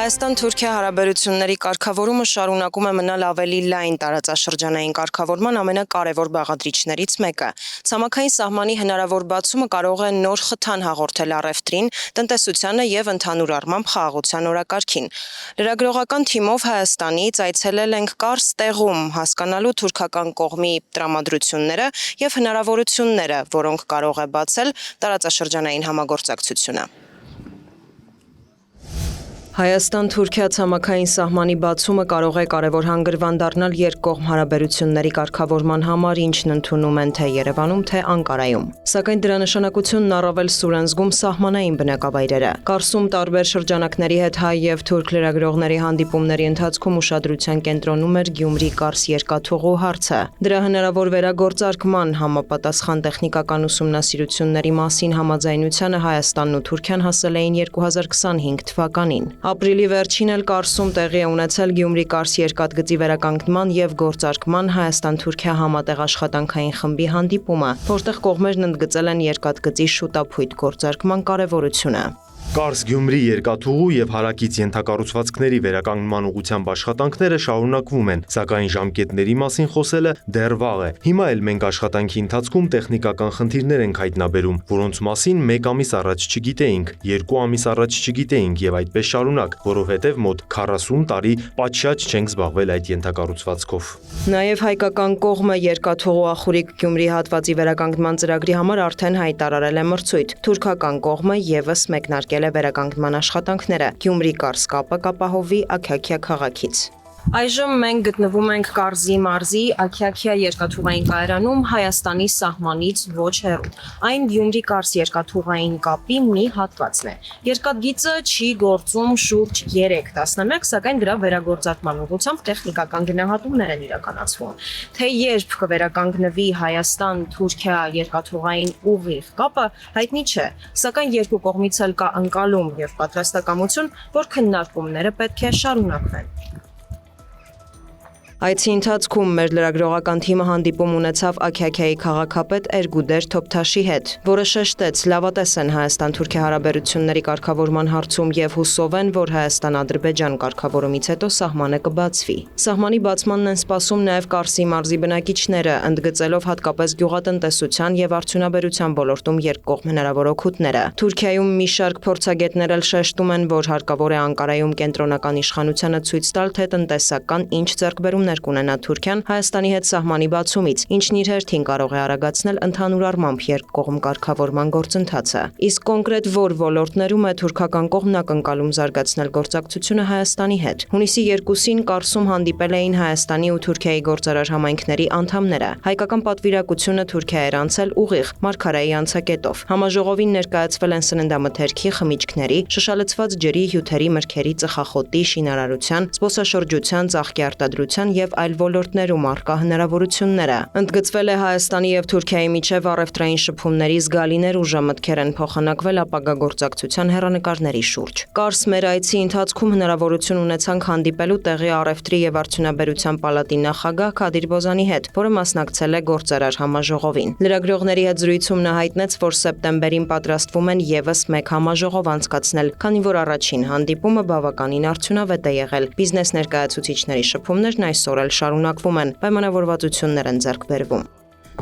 Հայաստան-Թուրքիա հարաբերությունների կարգավորումը շարունակում է մնալ ավելի լայն տարածաշրջանային կարգավորման ամենակարևոր բաղադրիչներից մեկը։ Ցամաքային սահմանի հնարավոր բացումը կարող է նոր խթան հաղորդել առևտրին, տնտեսությանը եւ ընդհանուր առմամբ խաղաղության օրակարգին։ Լրագրողական թիմով Հայաստանից այցելել ենք Կարս տեղում հասկանալու թուրքական կողմի տրամադրությունները եւ հնարավորությունները, որոնք կարող է բացել տարածաշրջանային համագործակցությունը։ Հայաստան-Թուրքիա ցամաքային սահմանի բացումը կարող է կարևոր հանգրվան դառնալ երկկողմ հարաբերությունների կարգավորման համար, ինչն ընդունում են թե Երևանում, թե Անկարայում։ Սակայն դրա նշանակությունն առավել սուր են զգում սահմանային բնակավայրերը։ Կարսում տարբեր շրջանակների հետ հայ եւ թուրք լրագրողների հանդիպումների ընթացքում ուշադրության կենտրոնում էր Գյումրի-Կարս երկաթուղու հարցը։ Դրա հնարավոր վերագործարկման համապատասխան տեխնիկական ուսումնասիրությունների մասին համաձայնությանը Հայաստանն ու Թուրքիան հասել էին 2025 թվականին։ Ապրիլի վերջին էլ Կարսում տեղի է ունեցել Գյումրի-Կարս երկաթգծի վերականգնման եւ գործարկման Հայաստան-Թուրքիա համատեղ աշխատանքային խմբի հանդիպումը, որտեղ կողմերն ընդգծել են երկաթգծի շուտափույթ գործարկման կարեւորությունը։ Կարս-Գյումրի երկաթուղու եւ հարակից ենթակառուցվածքների վերականգնման ուղղությամբ աշխատանքները շարունակվում են, սակայն ժամկետների մասին խոսելը դեռ վաղ է։ Հիմա էլ մենք աշխատանքի ընթացքում տեխնիկական խնդիրներ ենք հայտնաբերում, որոնց մասին 1 ամիս առաջ չգիտեինք, 2 ամիս առաջ չգիտեինք եւ այդպես շարունակ, որովհետեւ մոտ 40 տարի պատշաճ չենք զբաղվել այդ ենթակառուցվածքով։ Նաեւ հայկական կողմը երկաթուղու Ախուրիկ-Գյումրի հատվածի վերականգնման ծրագրի համար արդեն հայտարարել է մրցույթ։ Թուրքական կողմը եւս մեկնարկել է վերականգնման աշխատանքները Գյումրի-Կարս կապը կապահովի Աքիաքիա քաղաքից։ Այժմ մենք գտնվում ենք Կարզի մարզի Աքիաքիա երկաթուղային կայարանում Հայաստանի սահմանից ոչ հեռու։ Այն Գյումրի-Կարս երկաթուղային կապի մի հատվածն է։ Երկաթգիծը չի գործում շուրջ 3 տասնամյակ, սակայն դրա վերագործարկման ուղղությամբ տեխնիկական գնահատումներ են իրականացվում։ Թե երբ կվերականգնվի Հայաստան-Թուրքիա երկաթուղային ուղիղ կապը հայտնի չէ, սակայն երկու կողմից էլ կա ընկալում եւ պատրաստակամություն, որ քննարկումները պետք է շարունակվեն։ Այցի ընթացքում մեր լրագրողական թիմը հանդիպում ունեցավ Աքիաքիայի քաղաքապետ Էրգուդեր Թոփթաշի հետ, որը շեշտեց լավատես են Հայաստան-Թուրքիա հարաբերությունների կարգավորման հարցում եւ հուսով են, որ Հայաստան-Ադրբեջան կարգավորումից հետո սահմանը կբացվի։ Սահմանի բացմանն են սպասում նաեւ Կարսի մարզի բնակիչները, ընդգծելով հատկապես գյուղատնտեսության եւ արդյունաբերության ոլորտում երկկողմ հնարավոր օգուտները։ Թուրքիայում մի շարք փորձագետներ էլ շեշտում են, որ հարկավոր է Անկարայում կենտրոնական իշխանությանը ցույց տալ, թե տնտեսական ինչ ձեռքբերումներ կունենա Թուրքիան Հայաստանի հետ սահմանի բացումից, ինչն իր հերթին կարող է արագացնել ընդհանուր առմամբ երկկողմ կարգավորման գործընթացը։ Իսկ կոնկրետ որ ոլորտներում է թուրքական կողմն ակնկալում զարգացնել գործակցությունը Հայաստանի հետ։ Հունիսի 2-ին Կարսում հանդիպել էին Հայաստանի ու Թուրքիայի գործարար համայնքների անդամները։ Հայկական պատվիրակությունը Թուրքիա էր անցել ուղիղ Մարգարայի անցակետով։ Համաժողովին ներկայացվել են սննդամթերքի, խմիչքների, շշալցված ջրի, հյութերի, մրգերի, ծխախոտի, շինարարության, զբոսաշրջության, ծաղկի արտադրության եւ այլ ոլորտներում առկա հնարավորությունները։ Ընդգծվել է Հայաստանի եւ Թուրքիայի միջև առևտրային շփումների զգալիներ ուժամտքեր են փոխանակվել ապագա գործակցության հեռանկարների շուրջ։ Կարս մեր այցի ընթացքում հնարավորություն ունեցանք հանդիպելու տեղի առևտրի եւ արդյունաբերության պալատի նախագահ Քադիր Բոզանի հետ, որը մասնակցել է գործարար համաժողովին։ Լրագրողների հետ զրույցում նա հայտնեց, որ սեպտեմբերին պատրաստվում են եւս մեկ համաժողով անցկացնել, քանի որ առաջին հանդիպումը բավականին արդյունավետ է եղել։ Բիզնես ներկայացուցիչների շփումներն այսօր էլ շարունակվում են, պայմանավորվածություններ են ձեռք բերվում։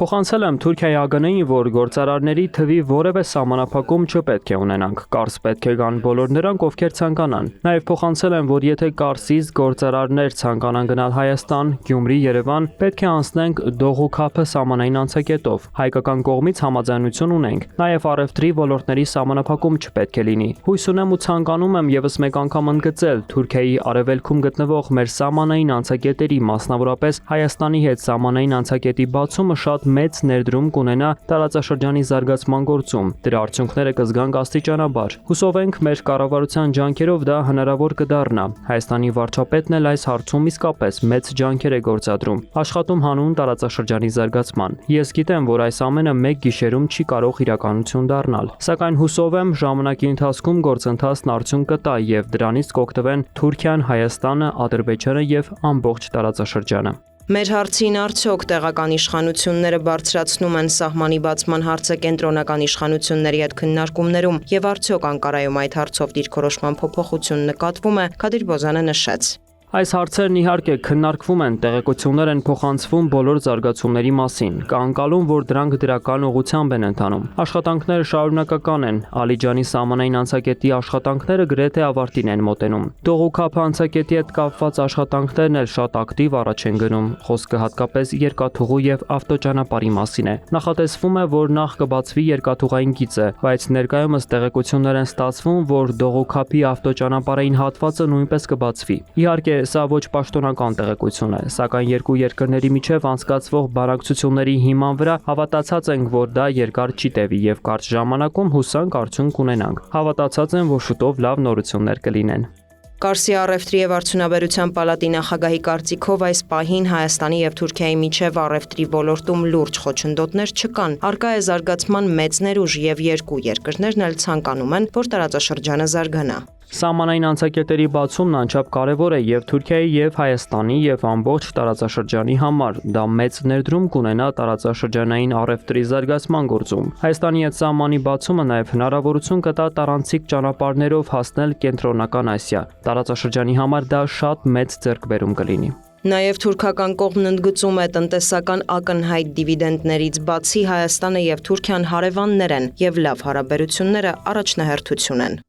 Փոխանցել եմ Թուրքիայի ԱԳՆ-ին, որ գործարարների թվի որևէ սահմանափակում չպետք է ունենանք։ Կարս պետք է գան բոլոր նրանք, ովքեր ցանկանան։ Նաև փոխանցել եմ, որ եթե Կարսից գործարարներ ցանկանան գնալ Հայաստան, Գյումրի, Երևան, պետք է անցնենք Դողուքափը սահմանային անցակետով։ Հայկական կողմից համաձայնություն ունենք։ Նաև առևտրի ոլորտների սահմանափակում չպետք է լինի։ Հույս ունեմ ու ցանկանում եմ եւս մեկ անգամ ընդգծել Թուրքիայի արևելքում գտնվող մեր սահմանային անցակետերի, մասնավորապես Հայաստանի հետ սահմանային անցակետի բացումը շատ մեծ ներդրում կունենա տարածաշրջանի զարգացման գործում։ Դրա արդյունքները կզգանք աստիճանաբար։ Հուսով ենք մեր կառավարության ջանքերով դա հնարավոր կդառնա։ Հայաստանի վարչապետն էլ այս հարցում իսկապես մեծ ջանքեր է գործադրում, աշխատում հանուն տարածաշրջանի զարգացման։ Ես գիտեմ, որ այս ամենը մեկ գիշերում չի կարող իրականություն դառնալ, սակայն հուսով եմ ժամանակի ընթացքում գործընթացն արդյունք կտա եւ դրանից կօգտվեն Թուրքիան, Հայաստանը, Ադրբեջանը եւ ամբողջ տարածաշրջանը։ Մեր հարցին արդյոք տեղական իշխանությունները բարձրացնում են սահմանի բացման հարցը կենտրոնական իշխանությունների հետ քննարկումներում եւ արդյոք Անկարայում այդ հարցով դիրքորոշման փոփոխություն նկատվում է, Քադիր Բոզյանը նշեց. Այս հարցերն իհարկե քննարկվում են, տեղեկություններ են փոխանցվում բոլոր զարգացումների մասին, կա անկալում, որ դրանք դրական ուղղությամբ են ընթանում։ Աշխատանքները շարունակական են, Ալիջանի սահմանային անցակետի աշխատանքները գրեթե ավարտին են մոտենում։ Դողուքափ անցակետի հետ կապված աշխատանքներն էլ շատ ակտիվ առաջ են գնում, խոսքը հատկապես երկաթուղու եւ ավտոճանապարհի մասին է։ Նախատեսվում է, որ նախ կբացվի երկաթուղային գիծը, բայց ներկայումս տեղեկություններ են ստացվում, որ Դողուքափի ավտոճանապարհային հատվածը նույնպես կբացվի։ Իհարկե Սա ոչ պաշտոնական տեղեկություն է, սակայն երկու երկրների միջև անցկացվող բանակցությունների հիման վրա հավատացած ենք, որ դա երկար չի տևի եւ կարճ ժամանակում հուսանք արդյունք կունենանք։ Հավատացած եմ, որ շուտով լավ նորություններ կլինեն։ Կարսի առևտրի եւ արդյունաբերության պալատի նախագահի կարծիքով այս պահին Հայաստանի եւ Թուրքիայի միջև առևտրի ոլորտում լուրջ խոչընդոտներ չկան։ Առկա է զարգացման մեծ ներուժ եւ երկու երկրներն էլ ցանկանում են, որ տարածաշրջանը զարգանա։ Սահմանային անցակետերի բացումն անչափ կարևոր է եւ Թուրքիայի եւ Հայաստանի եւ ամբողջ տարածաշրջանի համար։ Դա մեծ ներդրում կունենա տարածաշրջանային առևտրի զարգացման գործում։ Հայաստանի հետ սահմանի բացումը նաեւ հնարավորություն կտա տարանցիկ ճանապարհներով հասնել կենտրոնական Ասիա։ Տարածաշրջանի համար դա շատ մեծ ձեռքբերում կլինի։ Նաև թուրքական կողմն ընդգծում է տնտեսական ակնհայտ դիվիդենդներից բացի Հայաստանը եւ Թուրքիան հարևաններ են եւ լավ հարաբերությունները առաջնահերթություն են։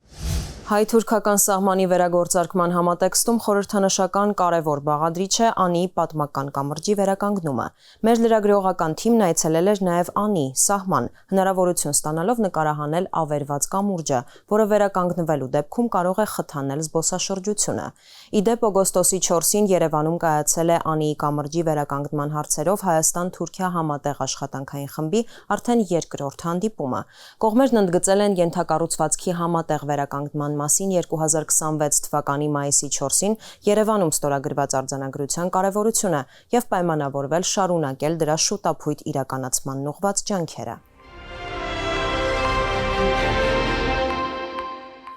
Հայ-թուրքական սահմանի վերագործարկման համատեքստում խորհրդանշական կարևոր բաղադրիչ է Անի պատմական կամրջի վերականգնումը։ Մեր լրագրողական թիմն այցելել էր նաև Անի սահման, հնարավորություն ստանալով նկարահանել ավերված կամուրջը, որը վերականգնվելու դեպքում կարող է խթանել զբոսաշրջությունը։ Իդեպ օգոստոսի 4-ին Երևանում կայացել է Անիի կամրջի վերականգնման հարցերով Հայաստան-Թուրքիա համատեղ աշխատանքային խմբի արդեն երկրորդ հանդիպումը։ Կողմերն ընդգծել են ենթակառուցվածքի համատեղ վերականգնման մասին 2026 թվականի մայիսի 4-ին Երևանում ստորագրված արձանագրության կարևորությունը եւ պայմանավորվել շարունակել դրա շուտափույթ իրականացման ուղղված ջանքերը։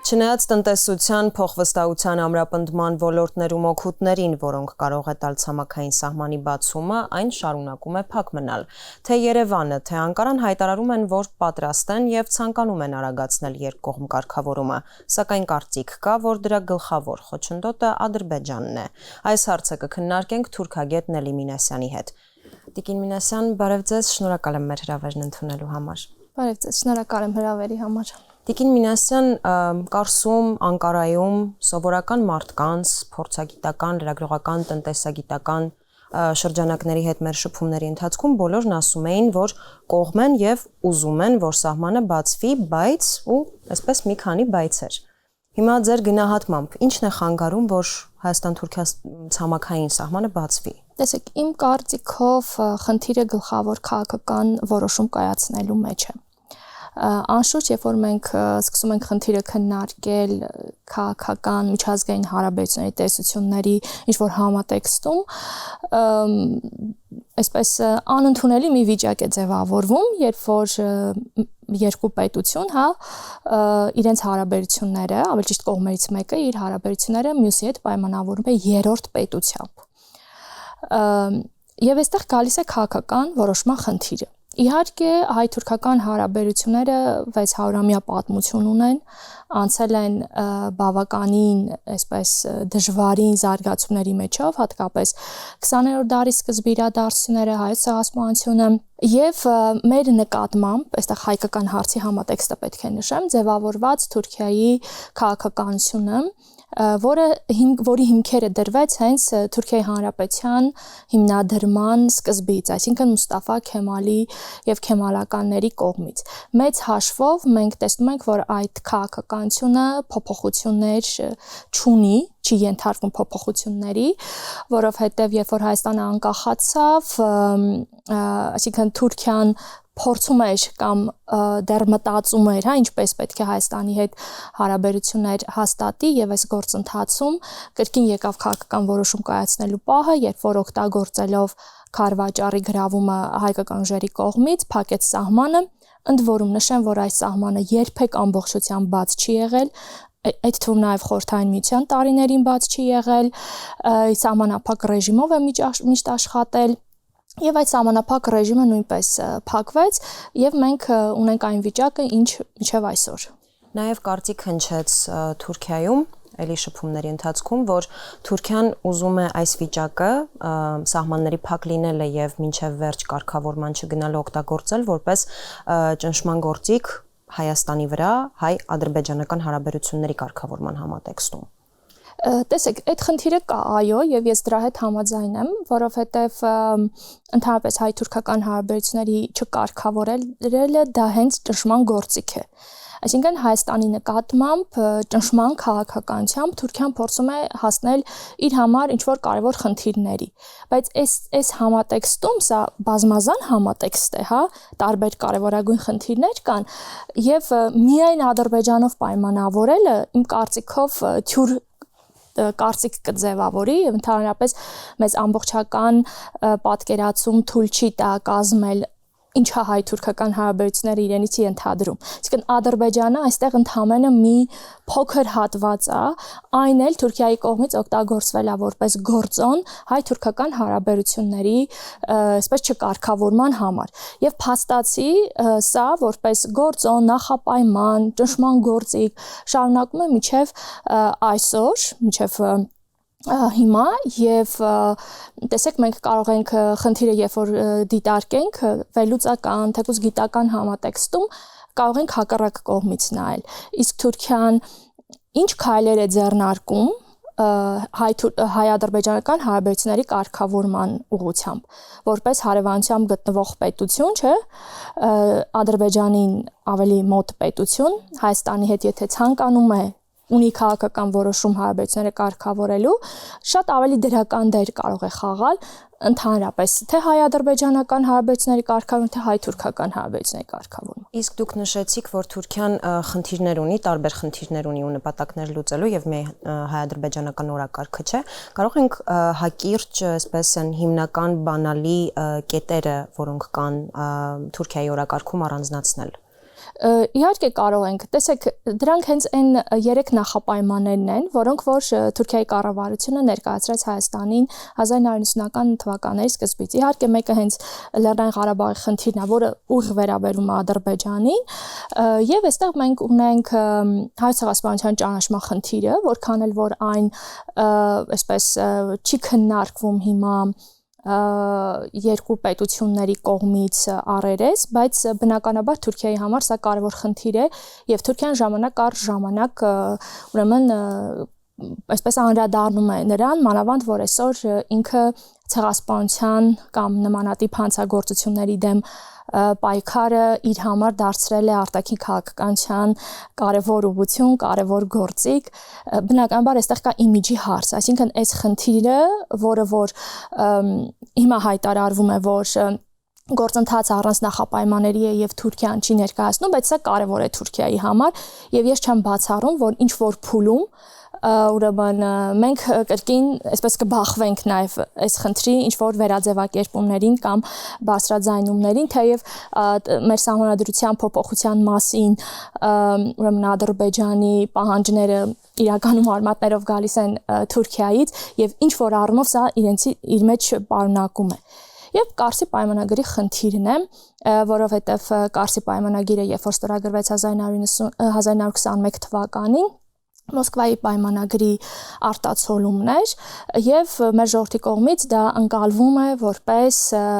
Չնայած տնտեսության, փոխվստահության ամրապնդման ոլորտներում օգուտներին, որոնք կարող է տալ ցամաքային սահմանի բացումը, այն շարունակում է փակ մնալ։ Թե Երևանը, թե Անկարան հայտարարում են, որ պատրաստ են եւ ցանկանում են արագացնել երկկողմ կարգավորումը, սակայն կարծիք կա, որ դրա գլխավոր խոչընդոտը Ադրբեջանն է։ Այս հարցը կքննարկենք թուրքագետ Նելի Մինասյանի հետ։ Տիկին Մինասյան, բարև ձեզ, շնորհակալ եմ մեր հրավերն ընդունելու համար։ Բարև ձեզ, շնորհակալ եմ հրավերի համար։ Տիկին Մինասյան, Կարսում, Անկարայում սովորական մարդկանց, փորձագիտական, լրագրողական, տնտեսագիտական շրջանակների հետ մեր շփումների ընթացքում բոլորն ասում էին, որ կողմ են եւ ուզում են, որ սահմանը բացվի, բայց ու այսպես մի քանի բայցեր։ Հիմա ձեր գնահատմամբ ի՞նչն է խանգարում, որ Հայաստան-Թուրքիա ցամաքային սահմանը բացվի։ Տեսեք, իմ կարծիքով խնդիրը գլխավոր քաղաքական որոշում կայացնելու մեջ է։ Անշուշտ, երբ որ մենք սկսում ենք խնդիրը քննարկել քաղաքական միջազգային հարաբերությունների տեսությունների ինչ-որ համատեքստում, այսպես անընդունելի մի վիճակ է ձևավորվում, երբ որ երկու պետություն, իրենց հարաբերությունները, ավելի ճիշտ կողմերից մեկը իր հարաբերությունները մյուսի հետ պայմանավորում է երրորդ պետությամբ։ Եվ այստեղ գալիս է քաղաքական որոշման խնդիրը։ Իհարկե, հայ-թուրքական հարաբերությունները 600-ամյա պատմություն ունեն, անցել են բավականին, այսպես դժվարին զարգացումների մեջով, հատկապես 20-րդ դարի սկզբի իրադարձությունները, հայոց ցեղասպանությունը եւ մեր նկատմամբ, այստեղ հայկական հարցի համատեքստը պետք է նշեմ, ձևավորված Թուրքիայի քաղաքականությունը, որի հիմքերը դրվեց հենց Թուրքիայի Հանրապետության հիմնադրման սկզբից, այսինքն Մուստաֆա Քեմալի եւ քեմալականների կողմից։ Մեծ հաշվով մենք տեսնում ենք, որ այդ քաղաքականությունը փոփոխություններ չունի, չի ենթարկվում փոփոխությունների, որովհետեւ երբ որ Հայաստանը անկախացավ, այսինքն Թուրքիան փորձում էր կամ դեռ մտածում էր, ինչպես պետք է Հայաստանի հետ հարաբերություններ հաստատի եւ այս գործընթացում կրկին եկավ քաղաքական որոշում կայացնելու պահը, երբ որ օգտագործելով Քարվաճառի գրավումը հայկական ուժերի կողմից փակեց սահմանը, ընդ որում նշեմ, որ այս սահմանը երբեք ամբողջությամբ բաց չի եղել, այդ թվում նաև Խորհրդային Միության տարիներին բաց չի եղել, սահմանափակ ռեժիմով է միշտ աշխատել։ Եվ այդ սահմանափակ ռեժիմը նույնպես փակվեց, եւ մենք ունենք այն վիճակը, ինչ մինչև այսօր։ Նաև կարծիք հնչեց Թուրքիայում էլի շփումների ընթացքում, որ Թուրքիան ուզում է այս վիճակը սահմանների փակ լինելը եւ մինչև վերջ կարգավորման չգնալը օգտագործել որպես ճնշման գործիք Հայաստանի վրա հայ-ադրբեջանական հարաբերությունների կարգավորման համատեքստում։ Տեսեք, այդ խնդիրը կա, այո, եւ ես դրա հետ համաձայն եմ, որովհետեւ ընդհանրապես հայ-թուրքական հարաբերությունների չկարգավորելը դա հենց ճնշման գործիք է։ Այսինքն Հայաստանի նկատմամբ ճնշման քաղաքականությամբ Թուրքիան փորձում է հասնել իր համար ինչ-որ կարևոր խնդիրների, բայց այս համատեքստում սա բազմազան համատեքստ է, հա, տարբեր կարևորագույն խնդիրներ կան եւ միայն Ադրբեջանով պայմանավորելը իմ կարծիքով թյուր կարծիք կձևավորի, ընդհանրապես մեզ ամբողջական պատկերացում թույլ չի տա կազմել ինչա հայ-թուրքական հարաբերությունները իրենից ենթադրում։ Այսինքն Ադրբեջանը այստեղ ընդհանրապես մի փոքր հատված է, այն էլ Թուրքիայի կողմից օգտագործվել է որպես գործոն հայ-թուրքական հարաբերությունների այսպես չկարգավորման համար։ Եվ փաստացի սա որպես գործոն, նախապայման, ճնշման գործիք շարունակում է մինչև այսօր, մինչև հիմա եւ տեսեք մենք կարող ենք խնդիրը երբ որ դիտարկենք վերլուծական, թեկուզ գիտական համատեքստում կարող ենք հակառակ կողմից նայել։ Իսկ Թուրքիան ինչ քայլեր է ձեռնարկում հայ-ադրբեջանական հարաբերությունների կարգավորման ուղղությամբ, որպես հարևանությամբ գտնվող պետություն, չէ, Ադրբեջանին ավելի մոտ պետություն, Հայաստանի հետ եթե ցանկանում է ունի քաղաքական որոշում հարաբերությունները կարգավորելու, շատ ավելի դրական դեր կարող է խաղալ ընդհանրապես թե հայ-ադրբեջանական հարաբերությունների կարգավորում, թե հայ-թուրքական հարաբերությունների կարգավորում։ Իսկ դուք նշեցիք, որ Թուրքիան խնդիրներ ունի, տարբեր խնդիրներ ունի ու նպատակներ լուծելու եւ մի հայ-ադրբեջանական օրակարգը չէ։ Կարող ենք հակիրճ, այսպես են հիմնական բանալի կետերը, որոնք կան Թուրքիայի օրակարգում առանձնացնել։ Իհարկե կարող ենք, տեսեք, դրանք հենց այն 3 նախապայմաններն են, որոնք որ Թուրքիայի կառավարությունը ներկայացրեց Հայաստանին 1990-ական թվականների սկզբից։ Իհարկե մեկը հենց Լեռնային Ղարաբաղի խնդիրն է, որը ուղիղ վերաբերում է Ադրբեջանին, եւ այստեղ մենք ունենք հայ ցեղասպանության ճանաչման խնդիրը, որքան էլ որ այն այսպես չի քննարկվում հիմա երկու պետությունների կողմից առերես, բայց բնականաբար Թուրքիայի համար սա կարևոր խնդիր է եւ Թուրքիան ժամանակ առ ժամանակ ուրեմն այսպես անդրադառնում է նրան, մանավանդ որ այսօր ինքը ցեղասպանության կամ նմանատիպ հանցագործությունների դեմ պայքարը իր համար դարձրել է արտաքին քաղաքականության կարևոր ուղղություն, կարևոր գործիք, բնականաբար այստեղ կա իմիջի հարց, այսինքն այս խնդիրը, որը որ հիմա հայտարարվում է, որ գործընթացը առանց նախապայմանների է եւ Թուրքիան չի ներկայացնում, բայց սա կարևոր է Թուրքիայի համար եւ ես չեմ բացառում, որ ինչ որ փուլում ուրեմն մենք կրկին այսպես կբախվենք նաև այս խնդրի ինչ որ վերաձևակերպումներին կամ բարձրաձայնումներին, թեև մեր սահմանադրության փոփոխության մասին ուրեմն Ադրբեջանի պահանջները իրականում արմատներով գալիս են Թուրքիայից եւ ինչ որ առումով սա իր մեջ պարունակում է։ Եվ Կարսի պայմանագրի խնդիրն է, որովհետև Կարսի պայմանագիրը երբ որ ստորագրվեց 1921 թվականին Մոսկվայի պայմանագրի արտացոլումն էր եւ մեր ժողովրդի կողմից դա ընկալվում է որպես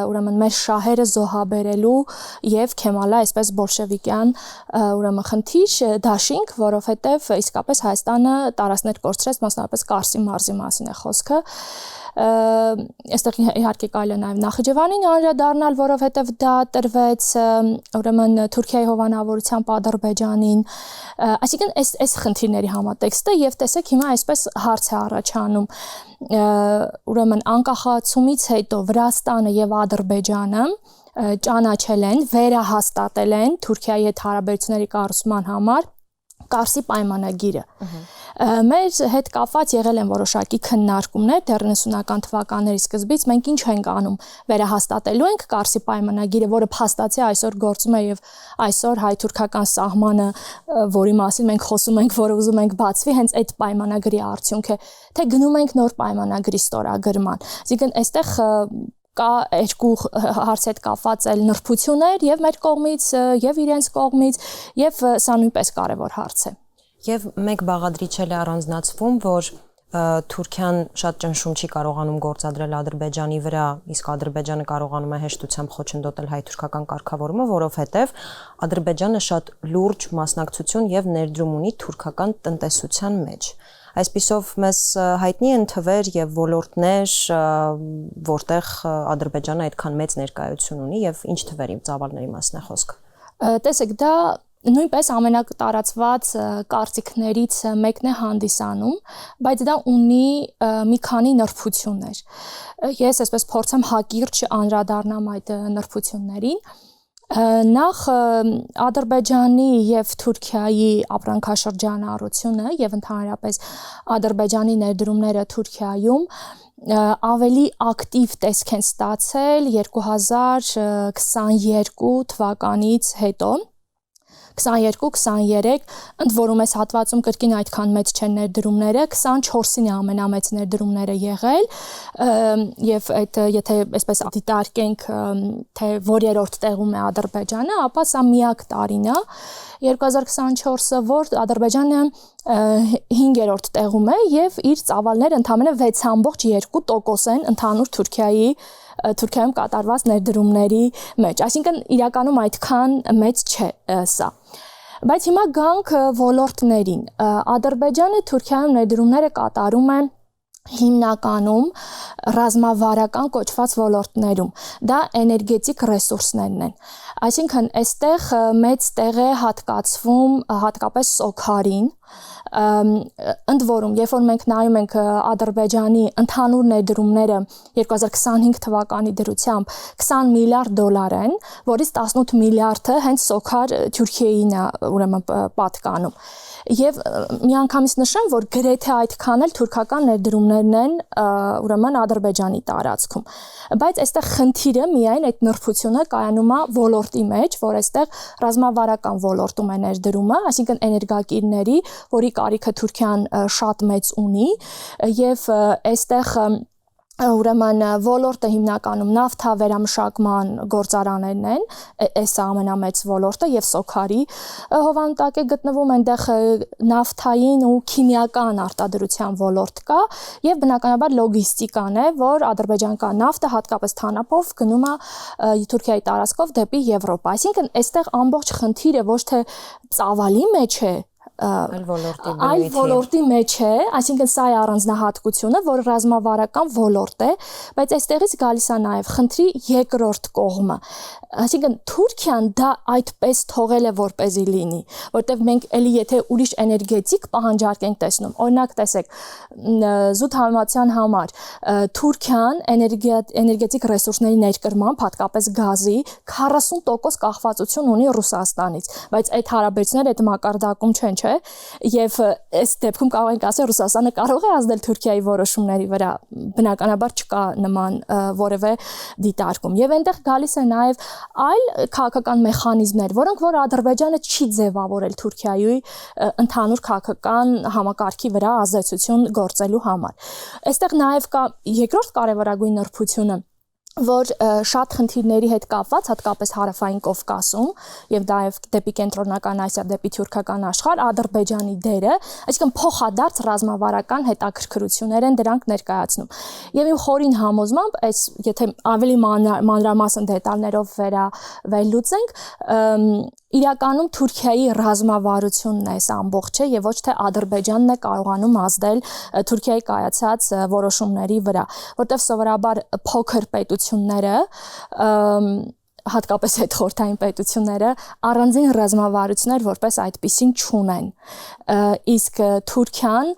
ուրեմն մեր շահերը զոհաբերելու եւ Քեմալա այսպես բոլշևիկյան ուրեմն խնդիր դաշինք, որովհետեւ իսկապես Հայաստանը տարածքներ կորցրեց, մասնավորապես Կարսի մարզի մասին է խոսքը։ Այստեղ իհարկե կարելի է նաև Նախիջևանին անդրադառնալ, որովհետև դա տրվեց ուրեմն Թուրքիայի հովանավորությամբ Ադրբեջանին, այսինքն այս խնդիրների համատեքստը եւ տեսեք հիմա այսպես հարց է առաջանում ուրեմն անկախացումից հետո Վրաստանը եւ Ադրբեջանը ճանաչել են, վերահաստատել են Թուրքիայի հետ հարաբերությունների կառուցման համար Կարսի պայմանագիրը։ Մեր հետ կապված եղել են որոշակի քննարկումներ դեռ 90-ական թվականների սկզբից, մենք ինչ ենք անում, վերահաստատելու ենք Կարսի պայմանագիրը, որը փաստացի այսօր գործում է եւ այսօր հայ-թուրքական սահմանը, որի մասին մենք խոսում ենք, որը ուզում ենք բացվի, հենց այդ պայմանագրի արդյունք է, թե գնում ենք նոր պայմանագրի ստորագրման։ Այսինքն այստեղ կա երկու հարցի հետ կապված էլ նրբություններ եւ մեր կողմից եւ իրենց կողմից եւ սա նույնպես կարեւոր հարց է։ Եվ մեկ բաղադրիչ էլ է առանձնացվում, որ Թուրքիան շատ ճնշում չի կարողանում գործադրել Ադրբեջանի վրա, իսկ Ադրբեջանը կարողանում է հեշտությամբ խոչընդոտել հայ-թուրքական կարգավորումը, որովհետև Ադրբեջանը շատ լուրջ մասնակցություն եւ ներդրում ունի թուրքական տնտեսության մեջ։ Այսպիսով մեզ հայտնի են թվեր եւ ոլորտներ, որտեղ Ադրբեջանը այդքան մեծ ներկայություն ունի եւ ինչ թվերի ծավալների մասն է խոսքը։ Տեսեք, դա նույնպես ամենատարածված կարծիքներից մեկն է հանդիսանում, բայց դա ունի մի քանի նրբություններ։ Ես այսպես փորձեմ հակիրճ անդրադառնամ այդ նրբություններին։ Նախ Ադրբեջանի եւ Թուրքիայի ապրանքաշրջանառությունը եւ ընդհանրապես Ադրբեջանի ներդրումները Թուրքիայում ավելի ակտիվ տեսք են ստացել 2022 թվականից հետո 22-23, ընդ որում այս հատվածում կրկին այդքան մեծ չեն ներդրումները, 24-ին է ամենամեծ ներդրումները եղել, եւ այդ եթե այսպես դիտարկենք, թե որերորդ տեղում է Ադրբեջանը, ապա սա միակ տարին է 2024-ը, որ Ադրբեջանը 5-րդ տեղում է եւ իր ծավալները ընդամենը 6.2% են ընդհանուր Թուրքիայում կատարված ներդրումների մեջ, այսինքն իրականում այդքան մեծ չէ սա։ Բայց հիմա գանք ոլորտներին։ Ադրբեջանը Թուրքիայում ներդրումները կատարում է հիմնականում ռազմավարական կոչված ոլորտներում, դա էներգետիկ ռեսուրսներն են։ Այսինքն այստեղ մեծ տեղ է հատկացվում հատկապես սոքարին, ընդ որում, երբ որ մենք նայում ենք Ադրբեջանի ընդհանուր ներդրումները 2025 թվականի դրությամբ 20 միլիարդ դոլար են, որից 18 միլիարդը հենց սոքար Թուրքիային է ուրեմն պատկանում։ Եվ միանգամից նշեմ, որ գրեթե այդքան էլ թուրքական ներդրումներն են ուրեմն Ադրբեջանի տարածքում։ Բայց այստեղ խնդիրը միայն այդ նրբությունը կայանում է ոլորտի մեջ, որ այստեղ ռազմավարական ոլորտում է ներդրումը, այսինքն էներգակիրների, որի կարիքը Թուրքիան շատ մեծ ունի, եւ այստեղ ուրեմն ոլորտը հիմնականում նավթա վերամշակման գործարաններն են, էսա ամենամեծ ոլորտը եւ սոքարի հովանտակ է գտնվում, այնտեղ նավթային ու քիմիական արտադրության ոլորտ կա եւ բնականաբար լոգիստիկան է, որ ադրբեջանական նավթը հատկապես թանապով գնում է Թուրքիայի տարածքով դեպի Եվրոպա։ Այսինքն այստեղ ամբողջ խնդիրը ոչ թե ծավալի մեջ է, այլ ոլորտի մեջ է, այսինքն սա է առանձնահատկությունը, որ ռազմավարական ոլորտ է, բայց այստեղից գալիս է նաև խնդրի երկրորդ կողմը։ Այսինքն Թուրքիան դա այդպես թողել է որպեսզի լինի, որտեղ մենք էլի եթե ուրիշ էներգետիկ պահանջարկ ենք տեսնում, օրինակ տեսեք, զուտ համեմատության համար Թուրքիան էներգետիկ ռեսուրսների ներկրմամբ, հատկապես գազի 40% կախվածություն ունի Ռուսաստանից, բայց այդ հարաբերությունները այդ մակարդակում չեն, չէ՞, եւ այս դեպքում կարող ենք ասել Ռուսաստանը կարող է ազդել Թուրքիայի որոշումների վրա, բնականաբար չկա նման որևէ դիտարկում։ Եվ այնտեղ գալիս է նաեւ այլ քաղաքական մեխանիզմներ, որոնք որ Ադրբեջանը չի ձևավորել Թուրքիայի ընդհանուր քաղաքական համակարգի վրա ազդեցություն գործելու համար։ Այստեղ նաև կա երկրորդ կարևորագույն նրբությունը, որ շատ խնդիրների հետ կապված, հատկապես հարավային Կովկասում եւ նաեւ դեպի կենտրոնական Ասիա, դեպի թուրքական աշխարհ Ադրբեջանի դերը, այսինքն փոխադարձ ռազմավարական հետաքրքրություններ են դրանք ներկայացնում։ Եվ իմ խորին համոզմամբ, այս եթե ավելի մանրամասն դետալներով վերլուծենք, իրականում Թուրքիայի ռազմավարությունն է այս ամբողջը եւ ոչ թե Ադրբեջանն է կարողանում ազդել Թուրքիայի կայացած որոշումների վրա, որտեղ սովորաբար փոքր պետությունները հատկապես այդ խորհրդային պետությունները առանձին ռազմավարություններ որպես այդպիսին չունեն։ Իսկ Թուրքիան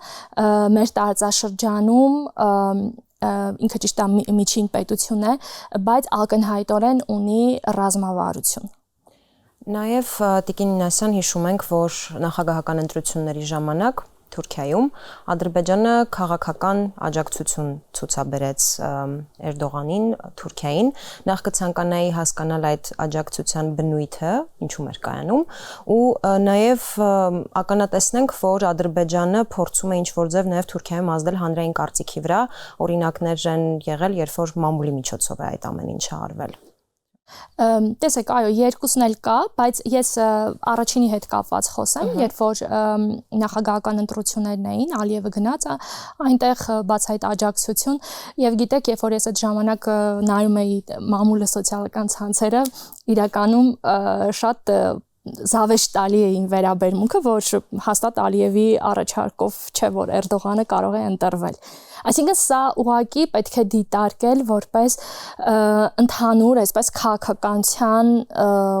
մեր տարածաշրջանում ինքը ճիշտ է միջին պետություն է, բայց ակնհայտորեն ունի ռազմավարություն։ Նաև Տիկին Նինասյան հիշում ենք, որ նախագահական ընտրությունների ժամանակ Թուրքիայում Ադրբեջանը քաղաքական աջակցություն ցուցաբերեց Էրդողանին, Թուրքիային, նախ կցանկանայի հասկանալ այդ աջակցության բնույթը, ինչու էր կայանում, ու նաև ականատեսնենք, որ Ադրբեջանը փորձում է ինչ-որ ձև նաև Թուրքիայում ազդել հանրային կարծիքի վրա, օրինակներ են եղել, երբ որ մամուլի միջոցով է այդ ամեն ինչը արվել։ Տեսեք, այո, երկուսն էլ կա, բայց ես առաջինի հետ կապված խոսեմ, երբ որ նախագահական ընտրություններն էին, Ալիևը գնաց, այնտեղ բաց այդ աջակցություն, եւ գիտեք, երբ որ ես այդ ժամանակ նայում էի մամուլը սոցիալական ցանցերը, իրականում շատ զավեշտ տալի էին վերաբերմունքը, որ հաստատ Ալիևի առաջարկով չէ, որ Էրդողանը կարող է ընտրվել։ Այսինքն սա ուղղակի պետք է դիտարկել որպես ընդհանուր, այսպես քաղաքականության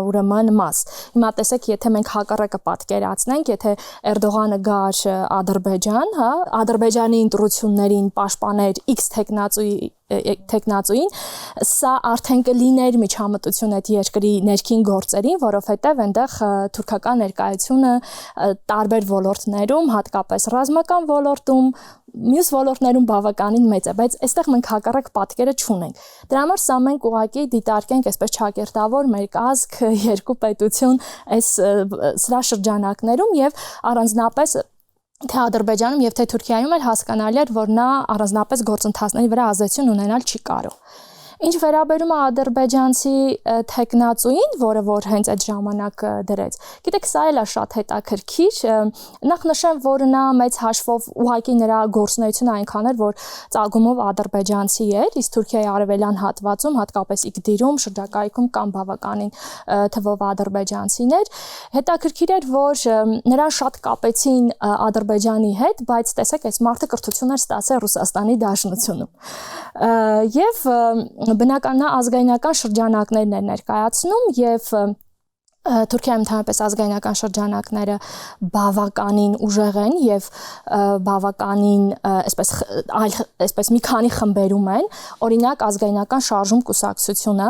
ուրեմն մաս։ Հիմա տեսեք, եթե մենք հակառակը պատկերացնենք, եթե Էրդողանը գար Ադրբեջան, հա, Ադրբեջանի ընտրություններին պաշտպաներ X թեկնածուին, սա արդեն կլիներ միջամտություն այդ երկրի ներքին գործերին, որովհետև այնտեղ թուրքական ներկայությունը տարբեր ոլորտներում, հատկապես ռազմական ոլորտում, մյուս ոլորտներում բավականին մեծ է, բայց այստեղ մենք հակառակ պատկերը չունենք։ Դրա համար սա մենք ուղղակի դիտարկենք այսպես ճակերտավոր մեր ազգ, երկու պետություն այս սրա շրջանակներում եւ առանձնապես թե Ադրբեջանում եւ թե Թուրքիայում էլ հասկանալի էր, որ նա առանձնապես գործընթացների վրա ազդեցություն ունենալ չի կարող։ Ինչ վերաբերում է ադրբեջանցի թեկնածուին, որը որ հենց այդ ժամանակ դրեց։ Գիտեք, սա էլ է շատ հետաքրքիր։ Նախ նշեմ, որ նա մեծ հաշվով ուղղակի նրա գործունեությունը այնքան էր, որ ծագումով ադրբեջանցի էր, իսկ Թուրքիայի արևելյան հատվածում, հատկապես Իգդիրում, շրջակայքում կան բավականին թվով ադրբեջանցիներ։ Հետաքրքիր էր, որ նրան շատ կապեցին Ադրբեջանի հետ, բայց տեսեք, այս մարդը կրթություն էր ստացել Ռուսաստանի Դաշնությունում։ Եվ բնական նա ազգայնական շրջանակներն էր ներկայացնում եւ Թուրքիայում ընդհանրապես ազգայնական շրջանակները բավականին ուժեղ են եւ բավականին այսպես մի քանի խմբերում են, օրինակ ազգայնական շարժում կուսակցությունը,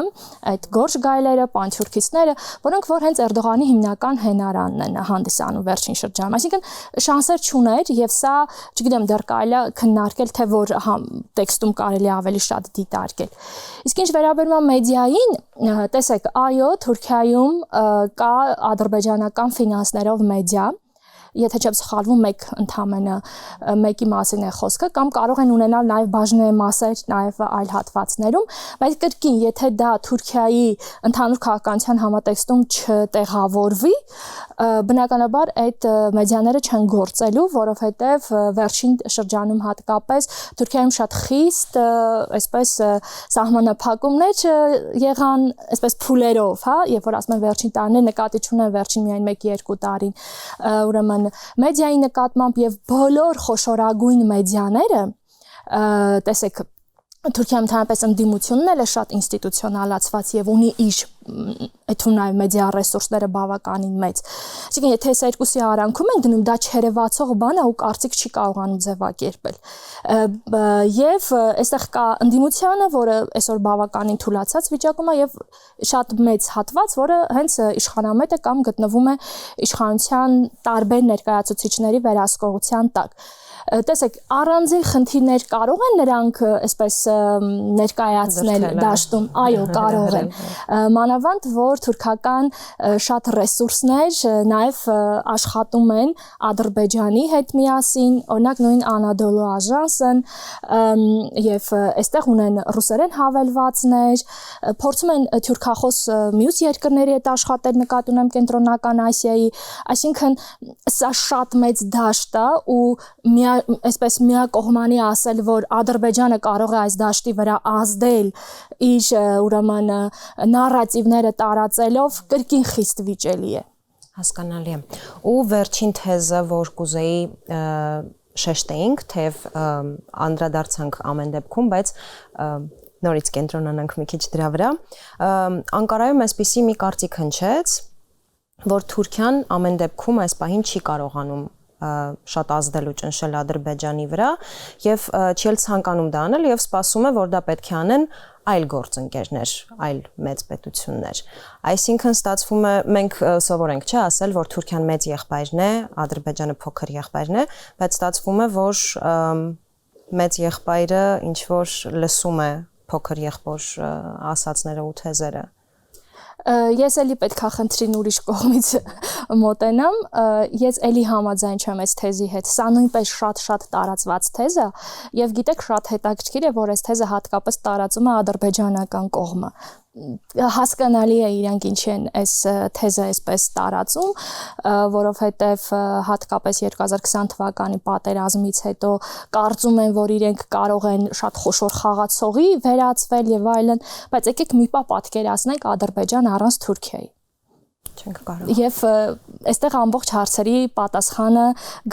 այդ Գորժ գայլերը, պանթյուրքիստները, որոնք որ հենց Էրդողանի հիմնական հենարանն են հանդիսանում վերջին շրջանում։ Այսինքն շանսեր չուներ եւ սա, չգիտեմ, դեռ կարելի է քննարկել, թե որ տեքստում կարելի է ավելի շատ դիտարկել։ Իսկ ինչ վերաբերում է մեդիային, տեսեք, այո, Թուրքիայում կա ադրբեջանական ֆինանսներով մեդիա, եթե չեմ սխալվում, ընդամենը մեկի մասին է խոսքը, կամ կարող են ունենալ նաև բաժնե մասեր, նաև այլ հատվածներում, բայց կրկին, եթե դա Թուրքիայի ընդհանուր քաղաքականության համատեքստում չտեղավորվի, բնականաբար այդ մեդիաները չեն գործելու, որովհետև վերջին շրջանում հատկապես Թուրքիայում շատ խիստ, այսպես սահմանափակումներ եղան, այսպես փուլերով, հա, երբ որ ասում են վերջին տարիներ նկատի չունեն վերջին միայն 1-2 տարին, ուրեմն մեդիայի նկատմամբ եւ բոլոր խոշորագույն մեդիաները, տեսեք, Թուրքիայում ընդհանրապես ընդդիմությունն էլ է շատ ինստիտուցիոնալացված եւ ունի իր այդում նաեւ մեդիա ռեսուրսները բավականին մեծ։ Այսինքն, եթե այս երկուսի արանքում են դնում, դա չերևացող բան է ու կարծիք չի կարողանում ձևակերպել։ Եվ այստեղ կա ընդդիմությունը, որը այսօր բավականին թուլացած վիճակում է եւ շատ մեծ հատված, որը հենց իշխանամետ է կամ գտնվում է իշխանության տարբեր ներկայացուցիչների վերահսկողության տակ։ Տեսեք, առանձին խնդիրներ կարող են նրանք այսպես ներկայացնել դաշտում, այո, կարող են։ Մանավանդ որ թուրքական շատ ռեսուրսներ նաև աշխատում են Ադրբեջանի հետ միասին, օրինակ նույն Անադոլու Աժանսն եւ այստեղ ունեն ռուսերեն հավելվածներ, փորձում են թուրքախոս մյուս երկրների հետ աշխատել, նկատի ունեմ Կենտրոնական Ասիայի, այսինքն սա շատ մեծ դաշտ է ու այսպես միակողմանի ասել, որ Ադրբեջանը կարող է այս դաշտի վրա ազդել իր ուրեմն նարատիվները տարածելով, կրկին խիստ վիճելի է։ Հասկանալի է։ Ու վերջին թեզը, որ կուզեի շեշտեինք, թեև անդրադարձանք ամեն դեպքում, բայց նորից կենտրոնանանք մի քիչ դրա վրա, Անկարայում այսպիսի մի կարծիք հնչեց, որ Թուրքիան ամեն դեպքում այս պահին չի կարողանում շատ ազդել ու ճնշել Ադրբեջանի վրա եւ չի էլ ցանկանում դա անել եւ սպասում է, որ դա պետք է անեն այլ գործընկերներ, այլ մեծ պետություններ։ Այսինքն ստացվում է մենք սովոր ենք չէ ասել, որ Թուրքիան մեծ եղբայրն է, Ադրբեջանը փոքր եղբայրն է, բայց ստացվում է, որ մեծ եղբայրը ինչ որ լսում է փոքր եղբոր ասածները ու թեզերը։ Ես էլի պետքա խնդրին ուրիշ կողմից մոտենամ, ես էլի համաձայն չեմ այս թեզի հետ, սա նույնպես շատ տարածված թեզ է, եւ գիտեք շատ հետաքրքիր է, որ այս թեզը հատկապես տարածում է ադրբեջանական կողմը։ Հասկանալի է իրանք ինչի են այս թեզը այսպես տարածում, որովհետև հատկապես 2020 թվականի պատերազմից հետո կարծում են, որ իրենք կարող են շատ խոշոր խաղացողի վերածվել եւ այլն, բայց եկեք մի պահ պատկերացնենք Ադրբեջան առանց Թուրքիայի։ Չենք կարող։ Եվ այստեղ ամբողջ հարցերի պատասխանը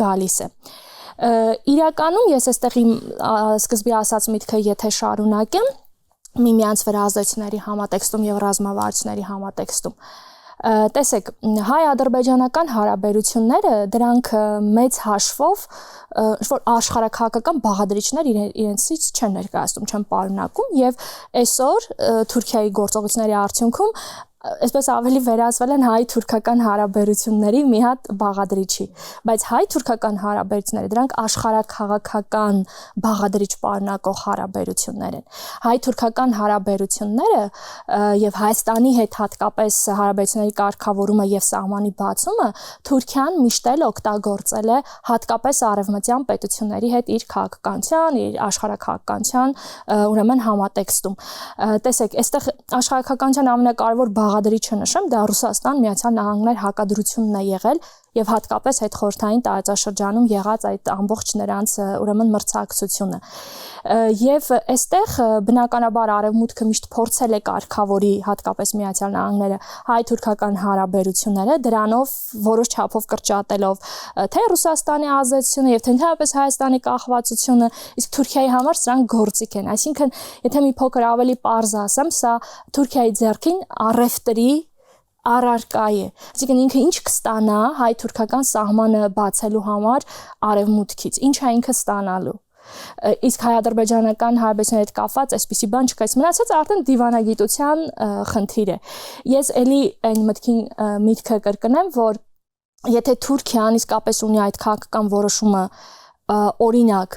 գալիս է։ Իրականում ես այստեղ իմ սկզբի ասած միտքը եթե շարունակեմ, միմյանց վրա ազդեցությունների համատեքստում եւ ռազմավարությունների համատեքստում։ Տեսեք, հայ-ադրբեջանական հարաբերությունները դրանք մեծ հաշվով որ աշխարհակահաղական բաղադրիչներ իրենցից չեն ներկայացնում, չեն պարունակում եւ այսօր Թուրքիայի գործողությունների արդյունքում այսպես ավելի վերածվել են հայ-թուրքական հարաբերությունների մի հատ բաղադրիչի, բայց հայ-թուրքական հարաբերությունները դրանք աշխարհակահաղական բաղադրիչ պարունակող հարաբերություններ են։ Հայ-թուրքական հարաբերությունները եւ Հայաստանի հետ հատկապես հարաբերությունների կարգավորումը եւ սահմանի բացումը Թուրքիան միշտ էլ օգտագործել է հատկապես արևմտյան պետությունների հետ իր քաղաքականության, իր աշխարհակահաղականության ուրեմն համատեքստում։ Տեսեք, այստեղ աշխարհակահաղականության ամենակարևոր բաղադրիչը նշեմ, դա Ռուսաստան, Միացյալ Նահանգներ հակադրությունն է եղել եւ հատկապես այդ խորհրդային տարածաշրջանում եղած այդ ամբողջ նրանց ուրեմն մրցակցությունը։ Եվ այստեղ բնականաբար արևմուտքը միշտ փորձել է կարգավորի հատկապես Միացյալ Նահանգները հայ-թուրքական հարաբերությունները, դրանով որոշ չափով կրճատելով թե Ռուսաստանի ազդեցությունը եւ թե ընդհանրապես Հայաստանի կախվածությունը, իսկ Թուրքիայի համար սրանք գործիք են։ Այսինքն, եթե մի փոքր ավելի պարզ ասեմ, սա Թուրքիայի ձեռքին առևտրի առարկա է։ Այսինքն ինքը ինչ կստանա հայ-թուրքական սահմանը բացելու համար արևմուտքից, ինչ է ինքը ստանալու։ Իսկ հայ-ադրբեջանական հարաբերությունների հետ կապված այսպիսի բան չկա, մնացած արդեն դիվանագիտության խնդիր է։ Ես էլի այն միտքը կրկնեմ, որ եթե Թուրքիան իսկապես ունի այդ քաղաքական որոշումը օրինակ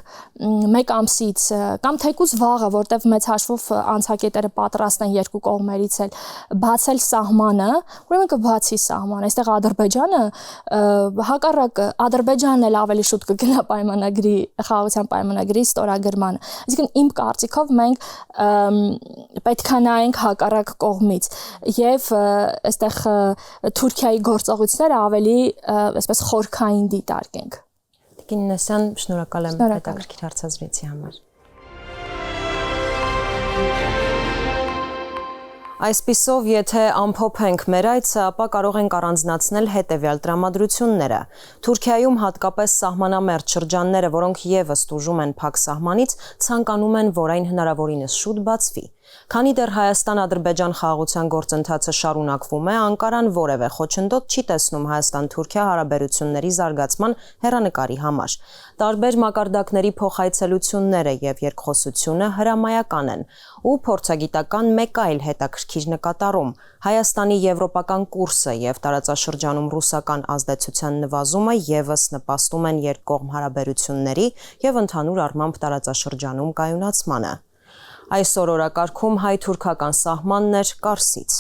մեկ ամսից կամ թեկուզ վաղը, որտեվ մեծ հաշվով անցակետերը պատրաստ են երկու կողմերից էլ բացել սահմանը, ուրեմն կբացի սահմանը։ Այստեղ Ադրբեջանը հակառակ Ադրբեջանն էլ ավելի շուտ կգնա պայմանագրի խաղաղության պայմանագրի ստորագրմանը։ Այսինքն իմ կարծիքով մենք պետք է նայենք հակառակ կողմից եւ այստեղ Թուրքիայի գործողությունները ավելի այսպես խորքային դիտարկենք։ Կիննեսյան, շնորհակալ եմ հետաքրքիր հարցազրույցի համար։ Այսպիսով, եթե ամփոփենք մեր այցը, ապա կարող ենք առանձնացնել հետևյալ տրամադրությունները։ Թուրքիայում հատկապես սահմանամերձ շրջանները, որոնք եւս տուժում են փակ սահմանից, ցանկանում են, որ այն հնարավորինս շուտ բացվի։ Քանի դեռ Հայաստան-Ադրբեջան խաղաղության գործընթացը շարունակվում է, Անկարան որևէ խոչընդոտ չի տեսնում Հայաստան-Թուրքիա հարաբերությունների զարգացման հեռանկարի համար։ Տարբեր մակարդակների փոխայցելությունները եւ երկխոսությունը հրամայական են, ու փորձագիտական մեկ այլ հետաքրքիր նկատառում՝ Հայաստանի եվրոպական կուրսը եւ տարածաշրջանում ռուսական ազդեցության նվազումը եւս նպաստում են երկկողմ հարաբերությունների եւ ընդհանուր առմամբ տարածաշրջանում կայունացմանը։ Այսօր օրակարգում հայ-թուրքական սահմանն էր Կարսից։